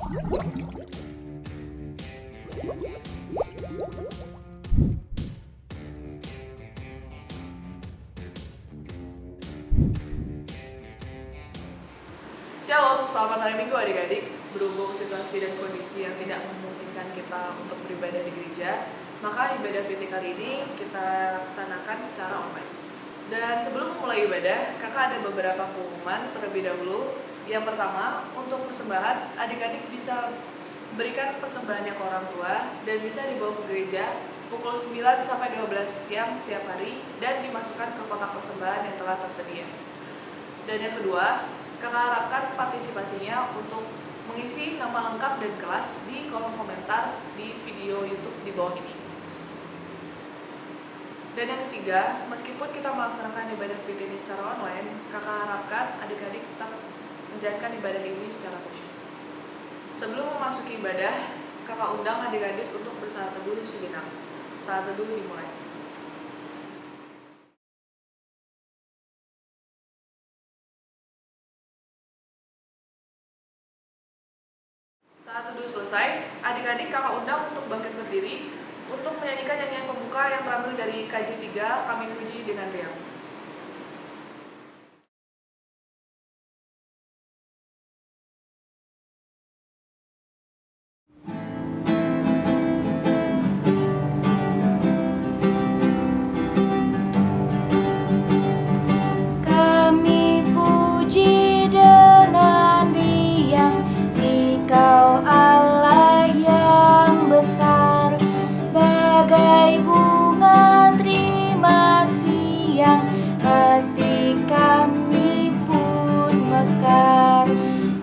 Shalom, selamat hari Minggu adik-adik. Berhubung situasi dan kondisi yang tidak memungkinkan kita untuk beribadah di gereja, maka ibadah PT kali ini kita laksanakan secara online. Dan sebelum memulai ibadah, kakak ada beberapa pengumuman terlebih dahulu. Yang pertama, untuk persembahan, adik-adik bisa berikan persembahannya ke orang tua dan bisa dibawa ke gereja pukul 9 sampai 12 siang setiap hari dan dimasukkan ke kotak persembahan yang telah tersedia. Dan yang kedua, kakak harapkan partisipasinya untuk mengisi nama lengkap dan kelas di kolom komentar di video YouTube di bawah ini. Dan yang ketiga, meskipun kita melaksanakan ibadah PT ini secara online, kakak harapkan adik-adik tetap menjalankan ibadah ini secara khusyuk. Sebelum memasuki ibadah, kakak undang adik-adik untuk bersalat teduh sejenak. Salat teduh dimulai. Saat teduh selesai, adik-adik kakak undang untuk bangkit berdiri untuk menyanyikan nyanyian pembuka yang terambil dari KJ 3, Kami Puji dengan Riang. Kami puji dengan riang Engkau Allah yang besar, bagai bunga terima siang, hati kami pun mekar.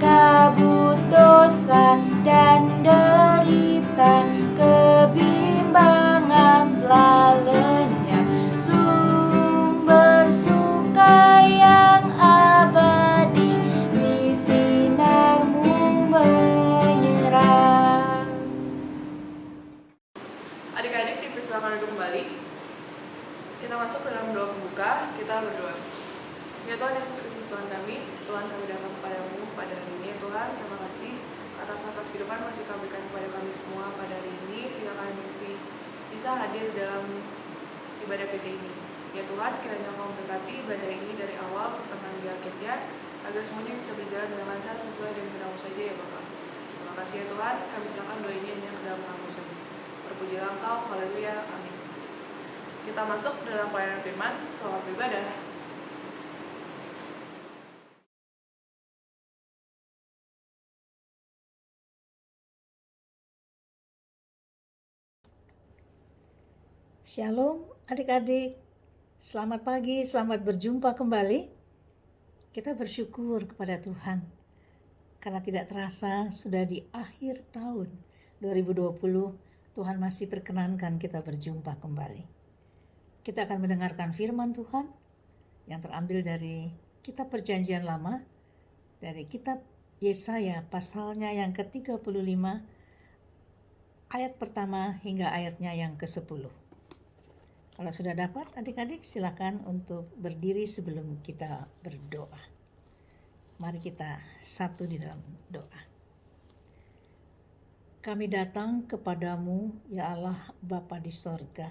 Kabut dosa dan derita, kebimbangan telah lenyap, sumber suka yang abadi di sinar-Mu menyerap. Adik-adik dipersilakan duduk kembali. Kita masuk dalam doa pembuka, kita berdoa. Ya Tuhan Yesus Kristus Tuhan kami datang kepadamu pada hari ini. Tuhan, terima kasih atas kehidupan masih kau berikan kepada kami semua pada hari ini, sehingga kami masih bisa hadir dalam ibadah PT ini. Ya Tuhan, kiranya Kau memberkati ibadah ini dari awal pertengahan hingga akhirnya, agar semuanya bisa berjalan dengan lancar sesuai dengan kehendak-Mu saja ya Bapa. Terima kasih ya Tuhan, kami serahkan doa ini hanya ke dalam nama-Mu saja. Terpujilah Engkau, haleluya, amin. Kita masuk dalam pelayanan firman, selamat beribadah. Shalom adik-adik, selamat pagi, selamat berjumpa kembali. Kita bersyukur kepada Tuhan karena tidak terasa sudah di akhir tahun 2020, Tuhan masih perkenankan kita berjumpa kembali. Kita akan mendengarkan firman Tuhan yang terambil dari kitab Perjanjian Lama, dari kitab Yesaya pasalnya yang ke-35, ayat pertama hingga ayatnya yang ke-10. Kalau sudah dapat, adik-adik silakan untuk berdiri sebelum kita berdoa. Mari kita satu di dalam doa. Kami datang kepadamu, ya Allah Bapa di sorga,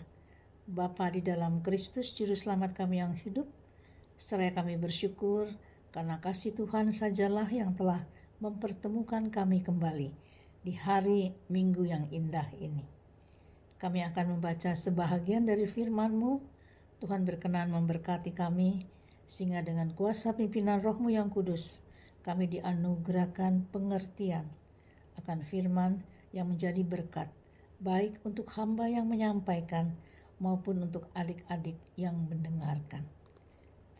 Bapa di dalam Kristus Juru Selamat kami yang hidup. Seraya kami bersyukur karena kasih Tuhan sajalah yang telah mempertemukan kami kembali di hari Minggu yang indah ini. Kami akan membaca sebahagian dari firman-Mu. Tuhan berkenan memberkati kami, sehingga dengan kuasa pimpinan Roh-Mu yang kudus, kami dianugerahkan pengertian akan firman yang menjadi berkat, baik untuk hamba yang menyampaikan, maupun untuk adik-adik yang mendengarkan.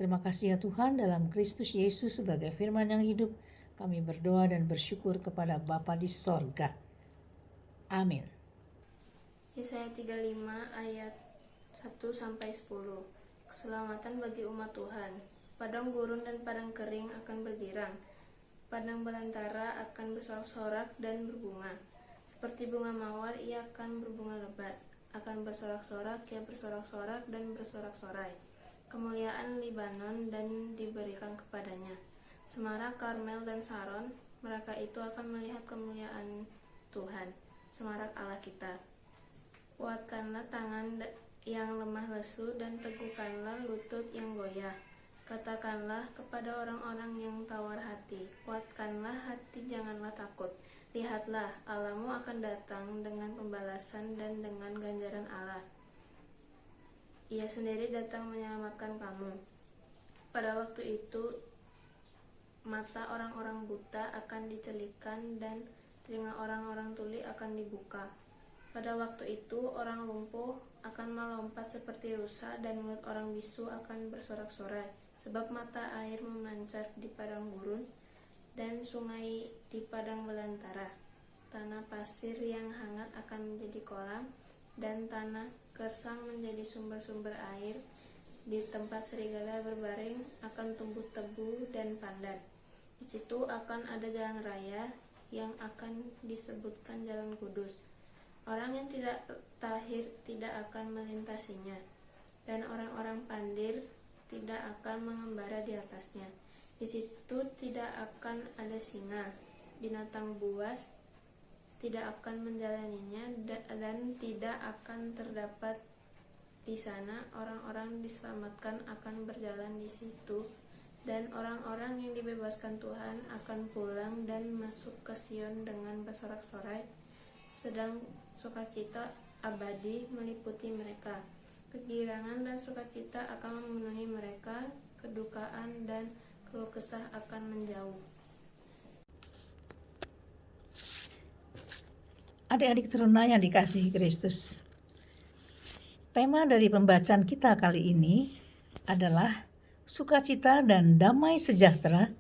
Terima kasih ya Tuhan, dalam Kristus Yesus sebagai firman yang hidup, kami berdoa dan bersyukur kepada Bapa di sorga. Amin. Yesaya 35 ayat 1-10. Keselamatan bagi umat Tuhan. Padang gurun dan padang kering akan bergirang. Padang belantara akan bersorak-sorak dan berbunga. Seperti bunga mawar ia akan berbunga lebat. Akan bersorak-sorak, ia bersorak-sorak dan bersorak-sorai. Kemuliaan Libanon dan diberikan kepadanya. Semarak, Karmel, dan Saron, mereka itu akan melihat kemuliaan Tuhan, semarak Allah kita. Kuatkanlah tangan yang lemah lesu dan teguhkanlah lutut yang goyah. Katakanlah kepada orang-orang yang tawar hati, kuatkanlah hati, janganlah takut. Lihatlah, Allahmu akan datang dengan pembalasan dan dengan ganjaran Allah. Ia sendiri datang menyelamatkan kamu. Pada waktu itu, mata orang-orang buta akan dicelikkan dan telinga orang-orang tuli akan dibuka. Pada waktu itu, orang lumpuh akan melompat seperti rusa dan mulut orang bisu akan bersorak-sorai. Sebab mata air memancar di padang gurun dan sungai di padang belantara. Tanah pasir yang hangat akan menjadi kolam dan tanah gersang menjadi sumber-sumber air. Di tempat serigala berbaring akan tumbuh tebu dan pandan. Di situ akan ada jalan raya yang akan disebutkan jalan kudus. Orang yang tidak tahir tidak akan melintasinya, dan orang-orang pandil tidak akan mengembara di atasnya. Di situ tidak akan ada singa, binatang buas tidak akan menjalaninya, dan tidak akan terdapat di sana orang-orang diselamatkan akan berjalan di situ, dan orang-orang yang dibebaskan Tuhan akan pulang dan masuk ke Sion dengan bersorak-sorai, sedang sukacita abadi meliputi mereka. Kegirangan dan sukacita akan memenuhi mereka, kedukaan dan keluh kesah akan menjauh. Adik-adik teruna yang dikasihi Kristus, tema dari pembacaan kita kali ini adalah sukacita dan damai sejahtera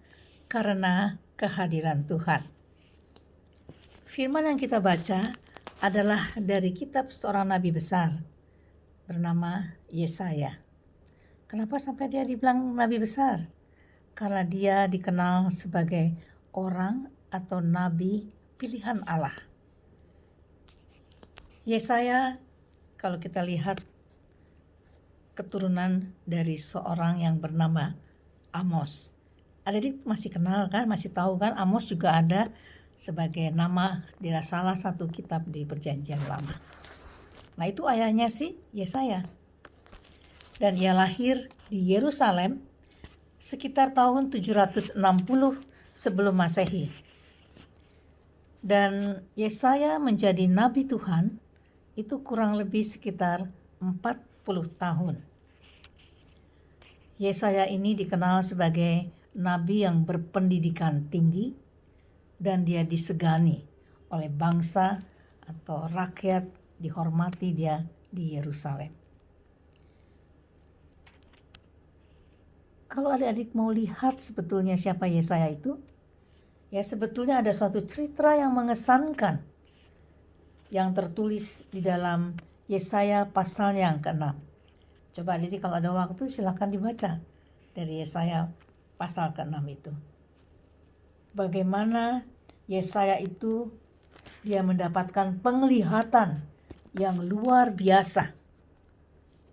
karena kehadiran Tuhan. Firman yang kita baca adalah dari kitab seorang nabi besar bernama Yesaya. Kenapa sampai dia dibilang nabi besar? Karena dia dikenal sebagai orang atau nabi pilihan Allah. Yesaya, kalau kita lihat, keturunan dari seorang yang bernama Amos. Adik masih kenal kan, masih tahu kan, Amos juga ada sebagai nama di salah satu kitab di Perjanjian Lama. Nah, itu ayahnya sih Yesaya. Dan ia lahir di Yerusalem sekitar tahun 760 sebelum Masehi. Dan Yesaya menjadi nabi Tuhan itu kurang lebih sekitar 40 tahun. Yesaya ini dikenal sebagai nabi yang berpendidikan tinggi dan dia disegani oleh bangsa atau rakyat, dihormati dia di Yerusalem. Kalau adik-adik mau lihat sebetulnya siapa Yesaya itu, ya sebetulnya ada suatu cerita yang mengesankan yang tertulis di dalam Yesaya pasal yang ke-6. Coba adik kalau ada waktu silakan dibaca dari Yesaya pasal ke-6 itu. Bagaimana Yesaya itu dia mendapatkan penglihatan yang luar biasa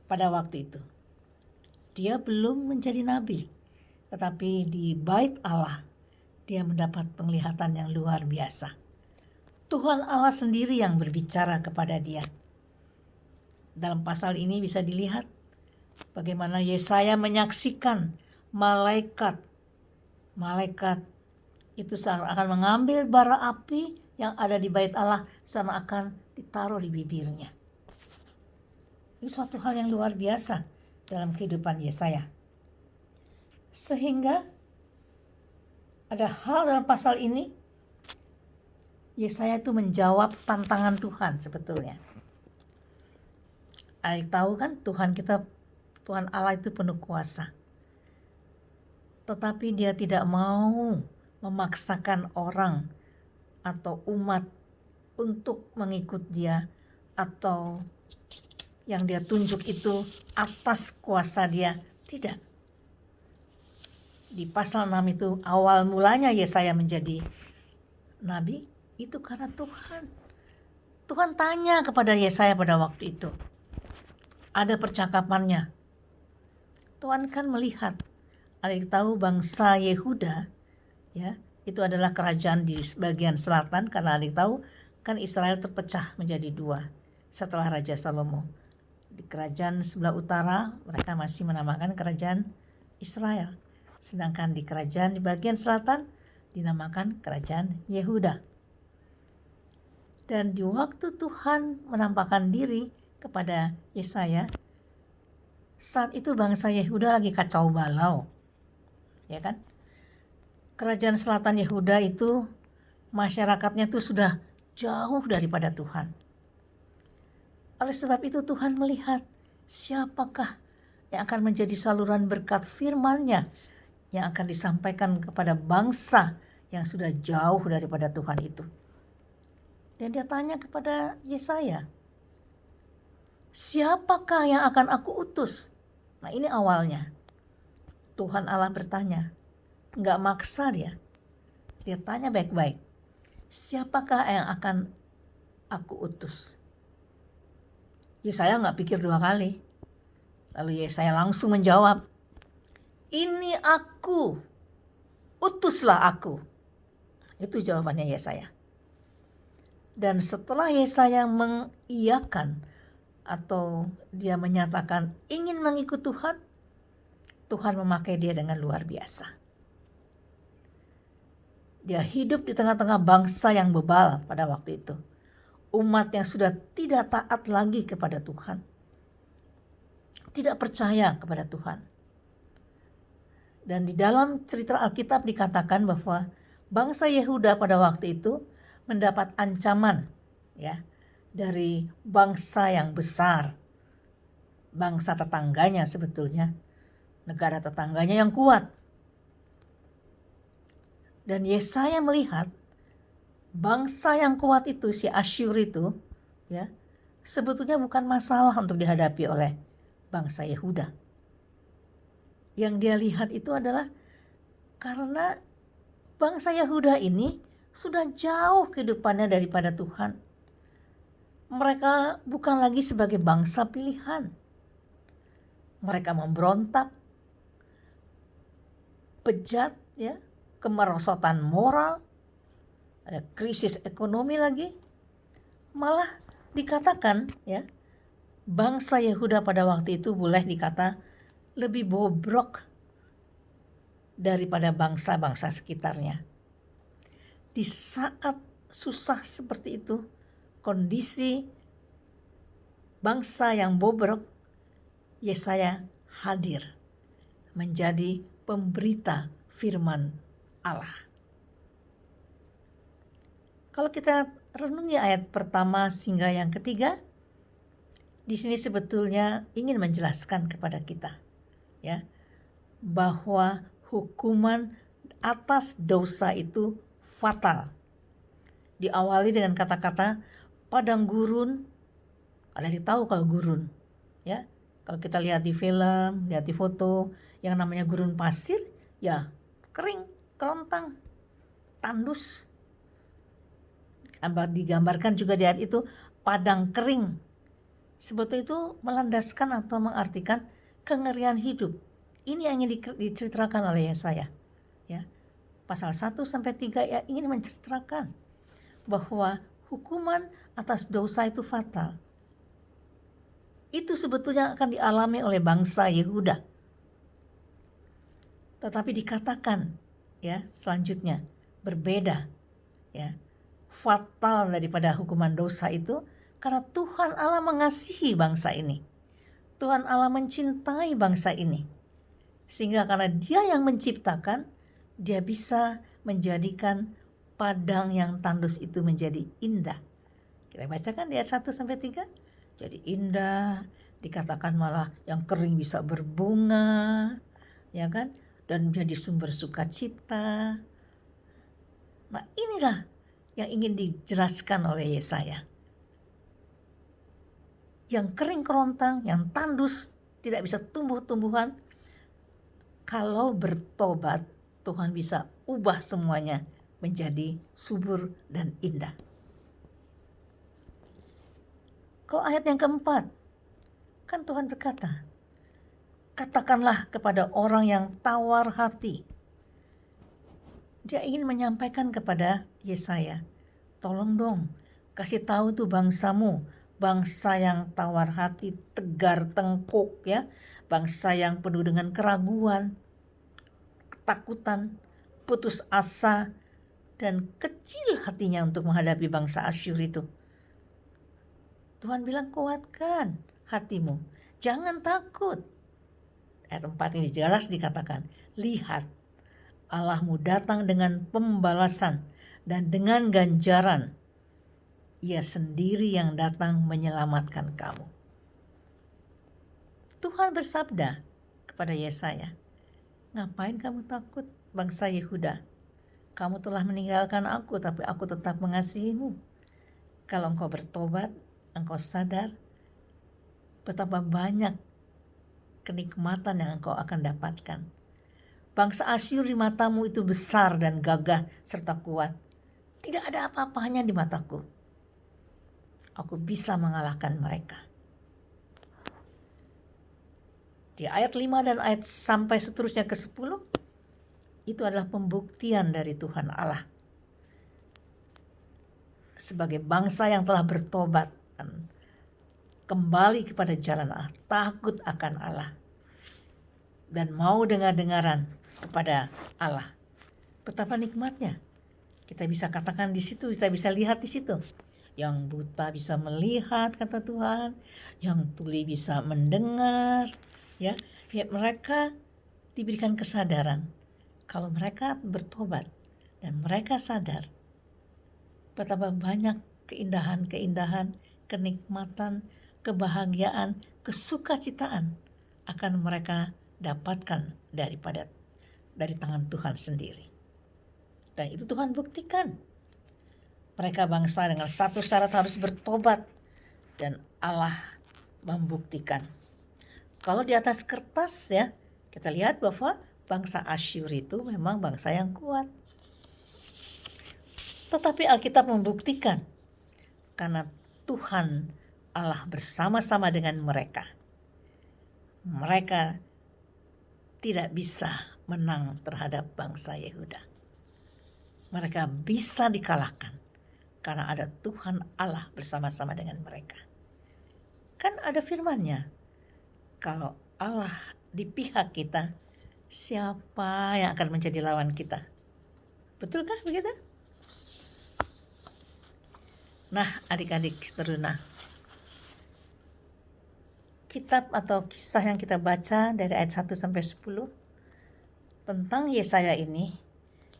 pada waktu itu. Dia belum menjadi nabi, tetapi di bait Allah dia mendapat penglihatan yang luar biasa. Tuhan Allah sendiri yang berbicara kepada dia. Dalam pasal ini bisa dilihat bagaimana Yesaya menyaksikan malaikat itu akan mengambil bara api yang ada di bait Allah sama akan ditaruh di bibirnya. Ini suatu hal yang luar biasa dalam kehidupan Yesaya. Sehingga ada hal dalam pasal ini, Yesaya itu menjawab tantangan Tuhan sebetulnya. Adik tahu kan Tuhan Allah itu penuh kuasa. Tetapi dia tidak mau memaksakan orang atau umat untuk mengikut dia atau yang dia tunjuk itu atas kuasa dia. Tidak. Di pasal 6 itu awal mulanya Yesaya menjadi nabi itu karena Tuhan. Tuhan tanya kepada Yesaya pada waktu itu. Ada percakapannya. Tuhan kan melihat, adik tahu bangsa Yehuda ya. Itu adalah kerajaan di bagian selatan, karena adik tahu kan Israel terpecah menjadi dua setelah Raja Salomo. Di kerajaan sebelah utara mereka masih menamakan kerajaan Israel, sedangkan di kerajaan di bagian selatan dinamakan kerajaan Yehuda. Dan di waktu Tuhan menampakkan diri kepada Yesaya, saat itu bangsa Yehuda lagi kacau balau, ya kan? Kerajaan selatan Yehuda itu masyarakatnya tuh sudah jauh daripada Tuhan. Oleh sebab itu Tuhan melihat siapakah yang akan menjadi saluran berkat firman-Nya yang akan disampaikan kepada bangsa yang sudah jauh daripada Tuhan itu. Dan dia tanya kepada Yesaya, siapakah yang akan aku utus? Nah, ini awalnya. Tuhan Allah bertanya, nggak maksa dia. Dia tanya baik-baik, siapakah yang akan aku utus? Yesaya nggak pikir dua kali. Lalu Yesaya langsung menjawab, ini aku, utuslah aku. Itu jawabannya Yesaya. Dan setelah Yesaya mengiyakan atau dia menyatakan ingin mengikut Tuhan, Tuhan memakai dia dengan luar biasa. Dia hidup di tengah-tengah bangsa yang bebal pada waktu itu. Umat yang sudah tidak taat lagi kepada Tuhan. Tidak percaya kepada Tuhan. Dan di dalam cerita Alkitab dikatakan bahwa bangsa Yehuda pada waktu itu mendapat ancaman, ya, dari bangsa yang besar. Bangsa tetangganya sebetulnya. Negara tetangganya yang kuat. Dan Yesaya melihat bangsa yang kuat itu, si Asyur itu, ya, sebetulnya bukan masalah untuk dihadapi oleh bangsa Yehuda. Yang dia lihat itu adalah karena bangsa Yehuda ini sudah jauh kehidupannya daripada Tuhan. Mereka bukan lagi sebagai bangsa pilihan. Mereka memberontak, bejat, ya, kemerosotan moral, ada krisis ekonomi lagi. Malah dikatakan, ya, bangsa Yehuda pada waktu itu boleh dikata lebih bobrok daripada bangsa-bangsa sekitarnya. Di saat susah seperti itu, kondisi bangsa yang bobrok, Yesaya hadir menjadi pemberita firman Allah. Kalau kita renungi ayat pertama hingga yang ketiga, di sini sebetulnya ingin menjelaskan kepada kita, ya, bahwa hukuman atas dosa itu fatal. Diawali dengan kata-kata padang gurun. Ada tahu kalau gurun, ya? Kalau kita lihat di film, lihat di foto, yang namanya gurun pasir, ya kering, kerontang, tandus. Digambarkan juga di ayat itu padang kering. Sebetulnya itu melandaskan atau mengartikan kengerian hidup. Ini yang ingin diceritakan oleh Yesaya, ya. Pasal 1 sampai 3 ya ingin menceritakan bahwa hukuman atas dosa itu fatal. Itu sebetulnya akan dialami oleh bangsa Yehuda. Tetapi dikatakan, ya, selanjutnya berbeda, ya. Fatal daripada hukuman dosa itu karena Tuhan Allah mengasihi bangsa ini. Tuhan Allah mencintai bangsa ini. Sehingga karena Dia yang menciptakan, Dia bisa menjadikan padang yang tandus itu menjadi indah. Kita bacakan di ayat 1 sampai 3. Jadi indah, dikatakan malah yang kering bisa berbunga, ya kan? Dan menjadi sumber sukacita. Nah, inilah yang ingin dijelaskan oleh Yesaya. Yang kering kerontang, yang tandus, tidak bisa tumbuh-tumbuhan. Kalau bertobat, Tuhan bisa ubah semuanya menjadi subur dan indah. Kalau ayat yang keempat, kan Tuhan berkata, katakanlah kepada orang yang tawar hati, Dia ingin menyampaikan kepada Yesaya, tolong dong, kasih tahu tuh bangsamu, bangsa yang tawar hati, tegar tengkuk ya, bangsa yang penuh dengan keraguan, ketakutan, putus asa, dan kecil hatinya untuk menghadapi bangsa Asyur itu. Tuhan bilang, kuatkan hatimu, jangan takut. Ayat 4 ini jelas dikatakan, lihat, Allahmu datang dengan pembalasan dan dengan ganjaran. Ia sendiri yang datang menyelamatkan kamu. Tuhan bersabda kepada Yesaya, ngapain kamu takut, bangsa Yehuda? Kamu telah meninggalkan aku, tapi aku tetap mengasihimu. Kalau engkau bertobat, engkau sadar betapa banyak kenikmatan yang engkau akan dapatkan. Bangsa Asyur di matamu itu besar dan gagah serta kuat. Tidak ada apa-apanya di mataku. Aku bisa mengalahkan mereka. Di ayat 5 dan ayat sampai seterusnya ke 10, itu adalah pembuktian dari Tuhan Allah. Sebagai bangsa yang telah bertobat dan kembali kepada jalan Allah, takut akan Allah, dan mau dengar-dengaran kepada Allah. Betapa nikmatnya. Kita bisa katakan di situ, kita bisa lihat di situ. Yang buta bisa melihat, kata Tuhan. Yang tuli bisa mendengar. Ya, mereka diberikan kesadaran. Kalau mereka bertobat dan mereka sadar betapa banyak keindahan-keindahan, kenikmatan, kebahagiaan, kesukacitaan akan mereka dapatkan dari tangan Tuhan sendiri. Dan itu Tuhan buktikan. Mereka bangsa dengan satu syarat harus bertobat, dan Allah membuktikan. Kalau di atas kertas ya, kita lihat bahwa bangsa Asyur itu memang bangsa yang kuat. Tetapi Alkitab membuktikan karena Tuhan Allah bersama-sama dengan mereka. Mereka tidak bisa menang terhadap bangsa Yehuda. Mereka bisa dikalahkan karena ada Tuhan Allah bersama-sama dengan mereka. Kan ada firman-Nya, kalau Allah di pihak kita, siapa yang akan menjadi lawan kita? Betulkah begitu? Nah, adik-adik teruna, kitab atau kisah yang kita baca dari ayat 1 sampai 10 tentang Yesaya ini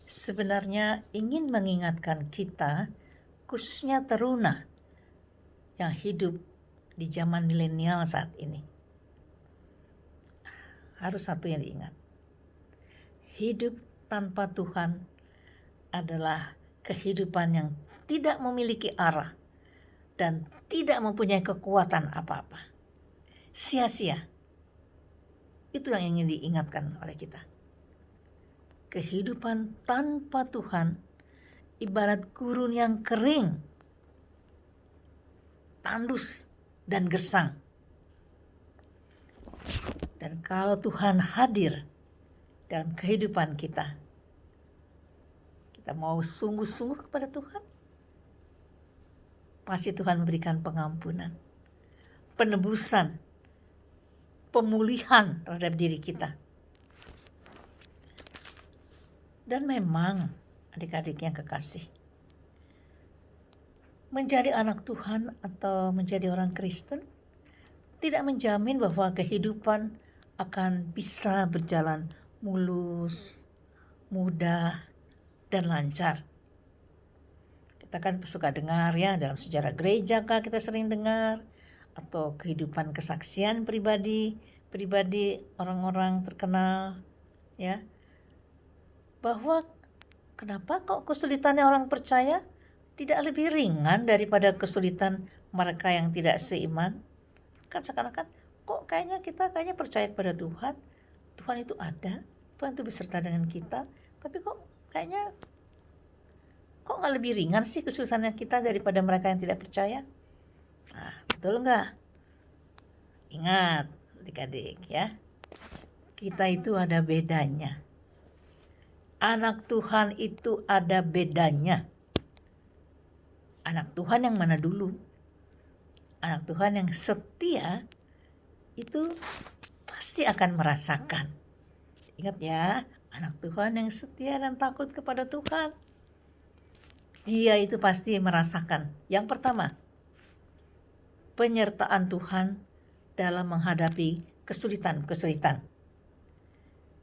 sebenarnya ingin mengingatkan kita, khususnya teruna yang hidup di zaman milenial saat ini. Harus satu yang diingat. Hidup tanpa Tuhan adalah kehidupan yang tidak memiliki arah dan tidak mempunyai kekuatan apa-apa. Sia-sia. Itu yang ingin diingatkan oleh kita. Kehidupan tanpa Tuhan ibarat gurun yang kering, tandus dan gersang. Dan kalau Tuhan hadir dalam kehidupan kita, kita mau sungguh-sungguh kepada Tuhan, pasti Tuhan memberikan pengampunan, penebusan, pemulihan terhadap diri kita. Dan memang adik-adik yang kekasih, menjadi anak Tuhan atau menjadi orang Kristen tidak menjamin bahwa kehidupan akan bisa berjalan mulus, mudah, dan lancar. Kita kan suka dengar ya, dalam sejarah gereja kita sering dengar, atau kehidupan kesaksian pribadi orang-orang terkenal ya, bahwa kenapa kok kesulitannya orang percaya tidak lebih ringan daripada kesulitan mereka yang tidak seiman. Kan seakan-akan kok kita percaya kepada Tuhan, Tuhan itu ada, Tuhan itu beserta dengan kita, tapi kok nggak lebih ringan sih kesulitannya kita daripada mereka yang tidak percaya. Nah, betul nggak? Ingat adik-adik ya, kita itu ada bedanya. Anak Tuhan itu ada bedanya. Anak Tuhan yang mana dulu? Anak Tuhan yang setia itu pasti akan merasakan. Ingat ya, anak Tuhan yang setia dan takut kepada Tuhan, dia itu pasti merasakan. Yang pertama, penyertaan Tuhan dalam menghadapi kesulitan-kesulitan.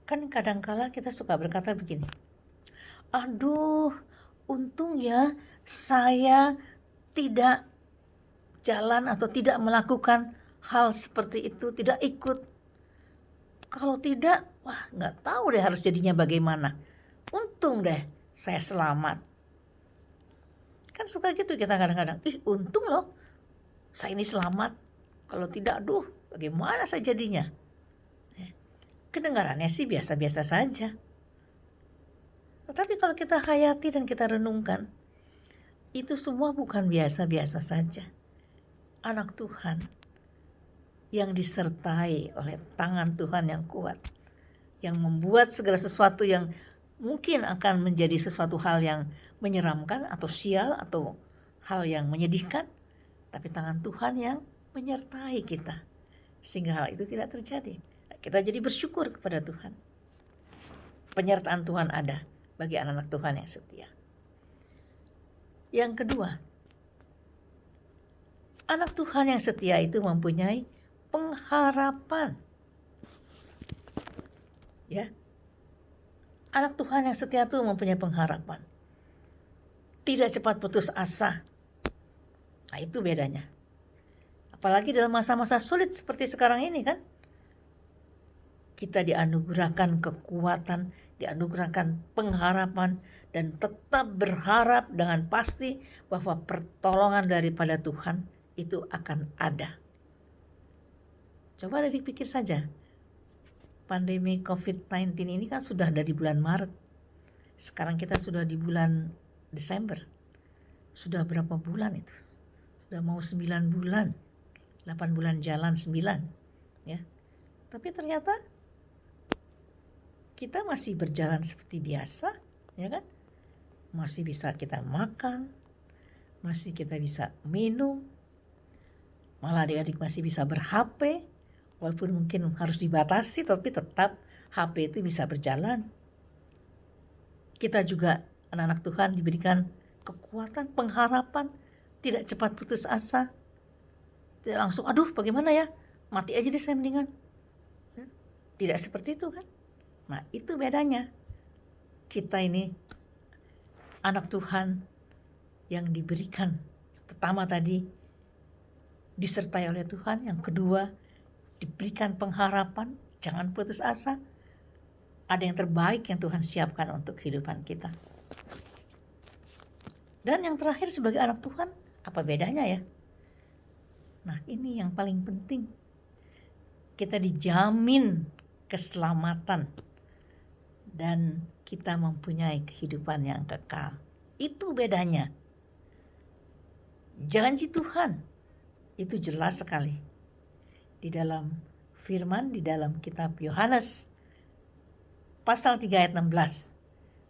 Kan kadangkala kita suka berkata begini, aduh, untung ya saya tidak jalan atau tidak melakukan hal seperti itu, tidak ikut. Kalau tidak, wah nggak tahu deh harus jadinya bagaimana. Untung deh saya selamat. Kan suka gitu kita kadang-kadang, untung loh saya ini selamat. Kalau tidak, aduh bagaimana saya jadinya. Kedengarannya sih biasa-biasa saja. Tetapi kalau kita hayati dan kita renungkan, itu semua bukan biasa-biasa saja. Anak Tuhan yang disertai oleh tangan Tuhan yang kuat, yang membuat segala sesuatu yang mungkin akan menjadi sesuatu hal yang menyeramkan atau sial atau hal yang menyedihkan, tapi tangan Tuhan yang menyertai kita sehingga hal itu tidak terjadi. Kita jadi bersyukur kepada Tuhan. Penyertaan Tuhan ada bagi anak-anak Tuhan yang setia. Yang kedua, anak Tuhan yang setia itu mempunyai pengharapan. Ya. Anak Tuhan yang setia itu mempunyai pengharapan. Tidak cepat putus asa. Nah, itu bedanya. Apalagi dalam masa-masa sulit seperti sekarang ini kan. Kita dianugerahkan kekuatan, dianugerahkan pengharapan, dan tetap berharap dengan pasti bahwa pertolongan daripada Tuhan itu akan ada. Coba dipikir saja, pandemi COVID-19 ini kan sudah dari bulan Maret. Sekarang kita sudah di bulan Desember. Sudah berapa bulan itu? Sudah mau 9 bulan. 8 bulan jalan 9. Ya. Tapi ternyata kita masih berjalan seperti biasa, ya kan? Masih bisa kita makan, masih kita bisa minum, malah adik-adik masih bisa ber-HP, walaupun mungkin harus dibatasi, tapi tetap HP itu bisa berjalan. Kita juga anak-anak Tuhan diberikan kekuatan, pengharapan, tidak cepat putus asa, tidak langsung, aduh bagaimana ya, mati aja deh saya mendingan. Tidak seperti itu kan? Nah itu bedanya. Kita ini anak Tuhan yang diberikan. Pertama tadi disertai oleh Tuhan. Yang kedua diberikan pengharapan. Jangan putus asa. Ada yang terbaik yang Tuhan siapkan untuk kehidupan kita. Dan yang terakhir sebagai anak Tuhan, apa bedanya ya? Nah ini yang paling penting. Kita dijamin keselamatan. Dan kita mempunyai kehidupan yang kekal. Itu bedanya. Janji Tuhan itu jelas sekali. Di dalam firman, di dalam kitab Yohanes pasal 3 ayat 16.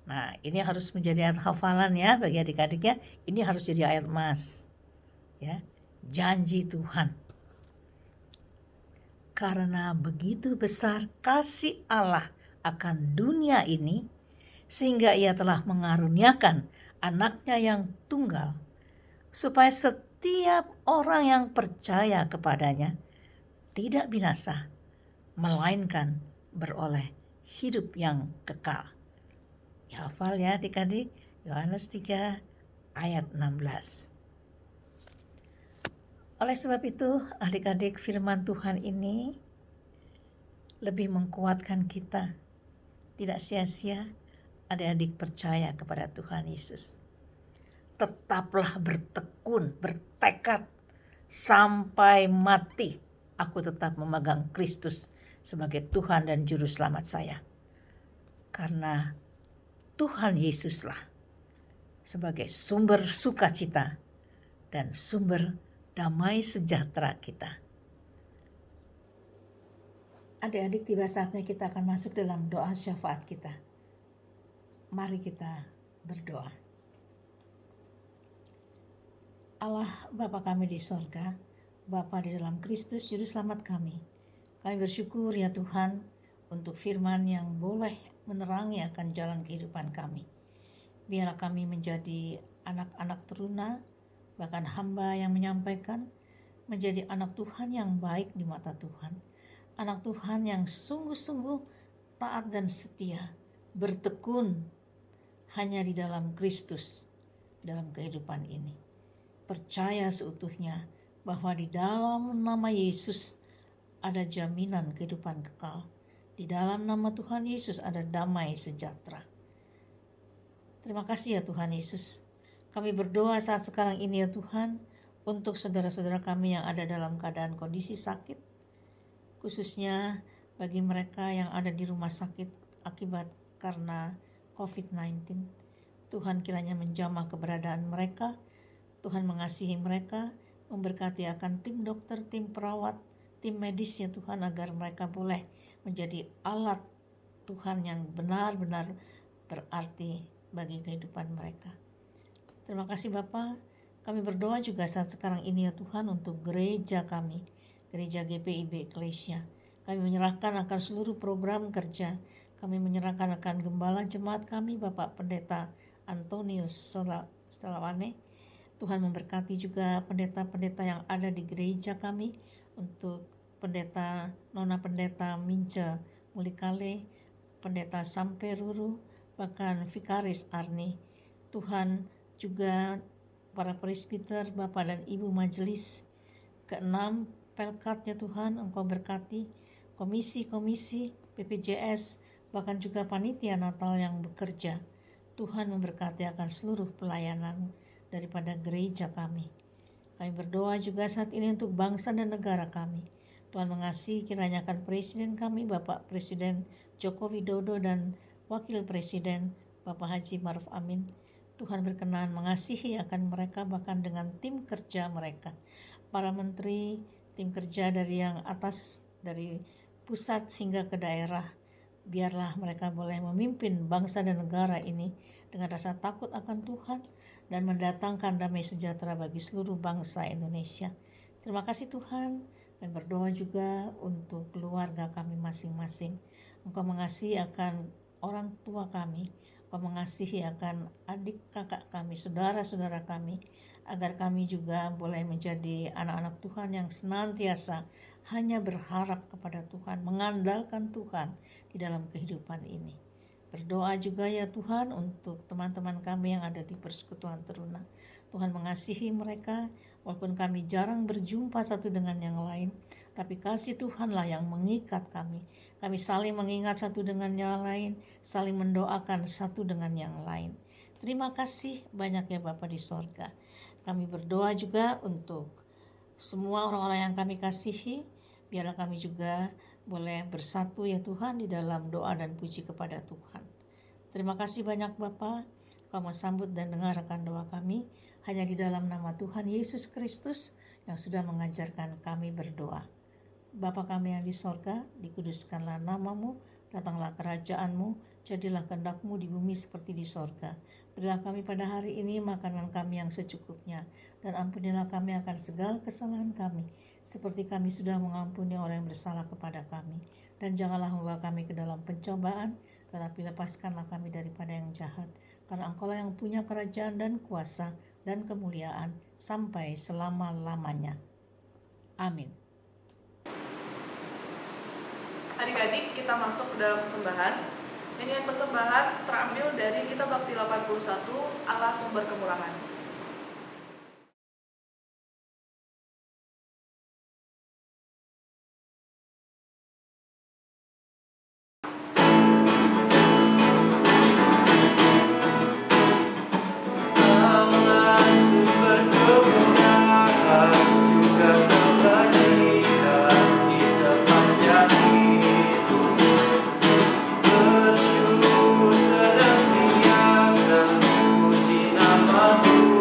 Nah ini harus menjadi ayat hafalan ya bagi adik-adiknya. Ini harus jadi ayat emas. Ya, janji Tuhan. Karena begitu besar kasih Allah akan dunia ini, sehingga ia telah mengaruniakan anaknya yang tunggal, supaya setiap orang yang percaya kepadanya tidak binasa, melainkan beroleh hidup yang kekal. Ya, hafal ya adik-adik, Yohanes 3 ayat 16. Oleh sebab itu, adik-adik, firman Tuhan ini lebih mengkuatkan kita. Tidak sia-sia adik-adik percaya kepada Tuhan Yesus. Tetaplah bertekun, bertekad sampai mati. Aku tetap memegang Kristus sebagai Tuhan dan Juru Selamat saya. Karena Tuhan Yesuslah sebagai sumber sukacita dan sumber damai sejahtera kita. Adik-adik, tiba saatnya kita akan masuk dalam doa syafaat kita. Mari kita berdoa. Allah Bapa kami di sorga, Bapa di dalam Kristus Juru Selamat kami bersyukur ya Tuhan untuk firman yang boleh menerangi akan jalan kehidupan kami. Biarlah kami menjadi anak-anak teruna, bahkan hamba yang menyampaikan, menjadi anak Tuhan yang baik di mata Tuhan. Anak Tuhan yang sungguh-sungguh taat dan setia, bertekun hanya di dalam Kristus dalam kehidupan ini. Percaya seutuhnya bahwa di dalam nama Yesus ada jaminan kehidupan kekal. Di dalam nama Tuhan Yesus ada damai sejahtera. Terima kasih ya Tuhan Yesus. Kami berdoa saat sekarang ini ya Tuhan untuk saudara-saudara kami yang ada dalam keadaan kondisi sakit, khususnya bagi mereka yang ada di rumah sakit akibat karena COVID-19. Tuhan kiranya menjamah keberadaan mereka. Tuhan mengasihi mereka, memberkati akan tim dokter, tim perawat, tim medis ya Tuhan, agar mereka boleh menjadi alat Tuhan yang benar-benar berarti bagi kehidupan mereka. Terima kasih Bapa. Kami berdoa juga saat sekarang ini ya Tuhan untuk gereja kami, gereja GPIB Eklesia. Kami menyerahkan akan seluruh program kerja. Kami menyerahkan akan gembala jemaat kami, Bapak Pendeta Antonius Selawane. Tuhan memberkati juga pendeta-pendeta yang ada di gereja kami, untuk pendeta Nona Pendeta Mince Mulikale, pendeta Samperuru, bahkan Vikaris Arni. Tuhan juga para presbiter, Bapak dan Ibu Majelis ke-6 Pelkat ya Tuhan, Engkau berkati komisi-komisi BPJS, bahkan juga panitia Natal yang bekerja. Tuhan memberkati akan seluruh pelayanan daripada gereja kami. Kami berdoa juga saat ini untuk bangsa dan negara kami. Tuhan mengasihi kiranya akan Presiden kami, Bapak Presiden Joko Widodo dan Wakil Presiden Bapak Haji Maruf Amin. Tuhan berkenan mengasihi akan mereka, bahkan dengan tim kerja mereka. Para menteri, tim kerja dari yang atas, dari pusat hingga ke daerah. Biarlah mereka boleh memimpin bangsa dan negara ini dengan rasa takut akan Tuhan dan mendatangkan damai sejahtera bagi seluruh bangsa Indonesia. Terima kasih Tuhan. Dan berdoa juga untuk keluarga kami masing-masing. Engkau mengasihi akan orang tua kami. Engkau mengasihi akan adik kakak kami, saudara-saudara kami. Agar kami juga boleh menjadi anak-anak Tuhan yang senantiasa hanya berharap kepada Tuhan, mengandalkan Tuhan di dalam kehidupan ini. Berdoa juga ya Tuhan untuk teman-teman kami yang ada di Persekutuan Teruna. Tuhan mengasihi mereka, walaupun kami jarang berjumpa satu dengan yang lain, tapi kasih Tuhanlah yang mengikat kami. Kami saling mengingat satu dengan yang lain, saling mendoakan satu dengan yang lain. Terima kasih banyak ya Bapa di sorga. Kami berdoa juga untuk semua orang-orang yang kami kasihi, biarlah kami juga boleh bersatu ya Tuhan di dalam doa dan puji kepada Tuhan. Terima kasih banyak Bapa, Kau sambut dan dengarkan doa kami hanya di dalam nama Tuhan Yesus Kristus yang sudah mengajarkan kami berdoa. Bapa kami yang di sorga, dikuduskanlah namamu, datanglah kerajaanmu, jadilah kehendak-Mu di bumi seperti di sorga. Berilah kami pada hari ini makanan kami yang secukupnya, dan ampunilah kami akan segala kesalahan kami, seperti kami sudah mengampuni orang yang bersalah kepada kami. Dan janganlah membawa kami ke dalam pencobaan, tetapi lepaskanlah kami daripada yang jahat. Karena Engkau-Lah yang punya kerajaan dan kuasa dan kemuliaan sampai selama-lamanya. Amin. Adik-adik, kita masuk ke dalam persembahan. Nyanyian persembahan terambil dari Kitab Bakti 81, Allah Sumber Kemurahan. Bersyukur senantiasa, puji namamu.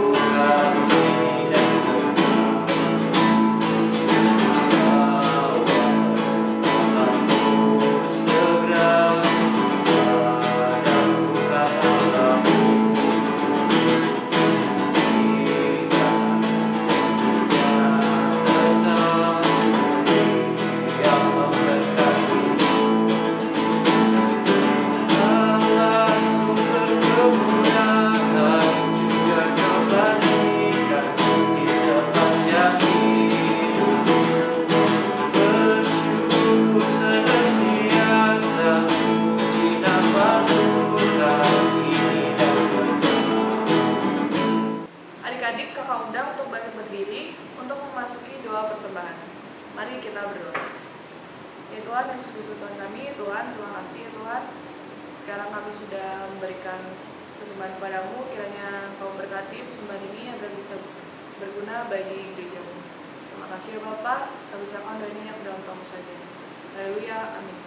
adik-adik kakak undang untuk bangkit berdiri untuk memasuki doa persembahan. Mari kita berdoa. Ya Tuhan Yesus Kristus Tuhan kami, Tuhan terima kasih ya Tuhan. Sekarang kami sudah memberikan persembahan kepadamu, kiranya Engkau berkati persembahan ini agar bisa berguna bagi gerejamu. Terima kasih ya Bapak, kami serahkan doa ini yang dalam Tuhan saja. Haleluya, amin.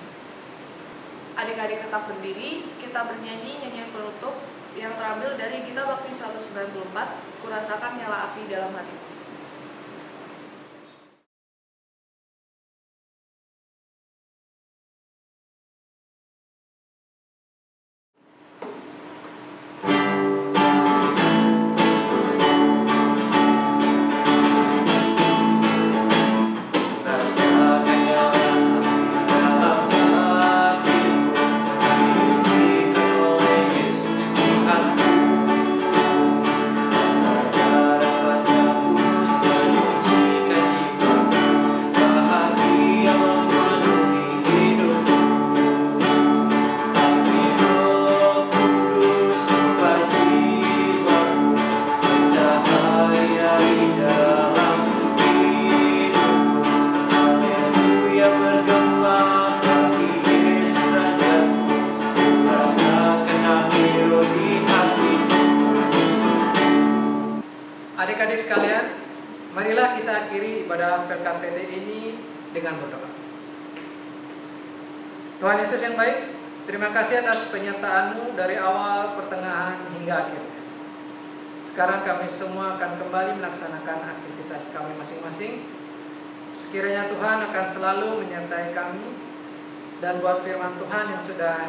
Adik-adik tetap berdiri, kita bernyanyi nyanyian penutup yang terambil dari Gita Bakti 194, Kurasakan Nyala Api Dalam Hatiku. Adik-adik sekalian, marilah kita akhiri ibadah PKPT ini dengan berdoa. Tuhan Yesus yang baik, terima kasih atas penyertaan-Mu dari awal, pertengahan, hingga akhirnya. Sekarang kami semua akan kembali melaksanakan aktivitas kami masing-masing. Sekiranya Tuhan akan selalu menyertai kami, dan buat firman Tuhan yang sudah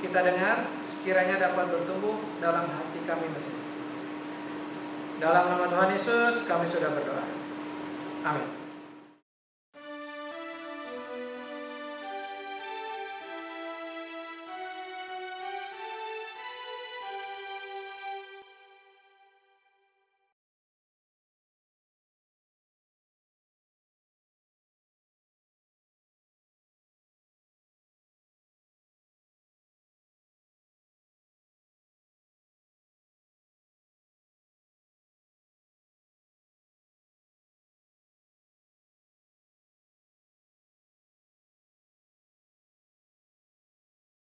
kita dengar, sekiranya dapat bertumbuh dalam hati kami masing-masing. Dalam nama Tuhan Yesus kami sudah berdoa. Amin.